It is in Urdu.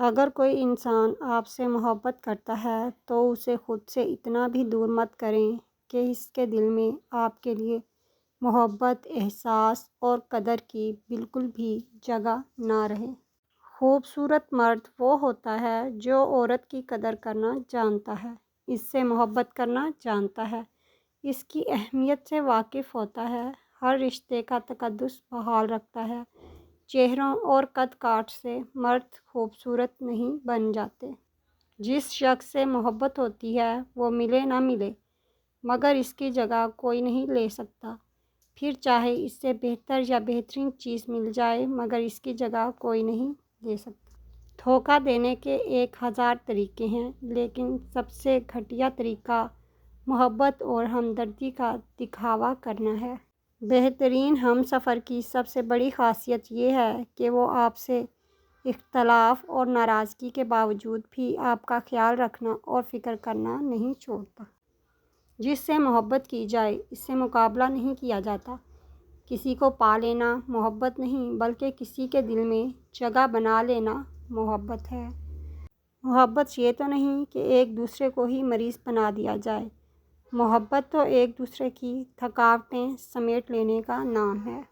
اگر کوئی انسان آپ سے محبت کرتا ہے تو اسے خود سے اتنا بھی دور مت کریں کہ اس کے دل میں آپ کے لیے محبت، احساس اور قدر کی بالکل بھی جگہ نہ رہے۔ خوبصورت مرد وہ ہوتا ہے جو عورت کی قدر کرنا جانتا ہے، اس سے محبت کرنا جانتا ہے، اس کی اہمیت سے واقف ہوتا ہے، ہر رشتے کا تقدس بحال رکھتا ہے۔ چہروں اور قد کاٹ سے مرد خوبصورت نہیں بن جاتے۔ جس شخص سے محبت ہوتی ہے وہ ملے نہ ملے مگر اس کی جگہ کوئی نہیں لے سکتا، پھر چاہے اس سے بہتر یا بہترین چیز مل جائے مگر اس کی جگہ کوئی نہیں لے سکتا۔ دھوکہ دینے کے 1000 طریقے ہیں لیکن سب سے گھٹیا طریقہ محبت اور ہمدردی کا دکھاوا کرنا ہے۔ بہترین ہم سفر کی سب سے بڑی خاصیت یہ ہے کہ وہ آپ سے اختلاف اور ناراضگی کے باوجود بھی آپ کا خیال رکھنا اور فکر کرنا نہیں چھوڑتا۔ جس سے محبت کی جائے اس سے مقابلہ نہیں کیا جاتا۔ کسی کو پا لینا محبت نہیں بلکہ کسی کے دل میں جگہ بنا لینا محبت ہے۔ محبت یہ تو نہیں کہ ایک دوسرے کو ہی مریض بنا دیا جائے، محبت تو ایک دوسرے کی تھکاوٹیں سمیٹ لینے کا نام ہے۔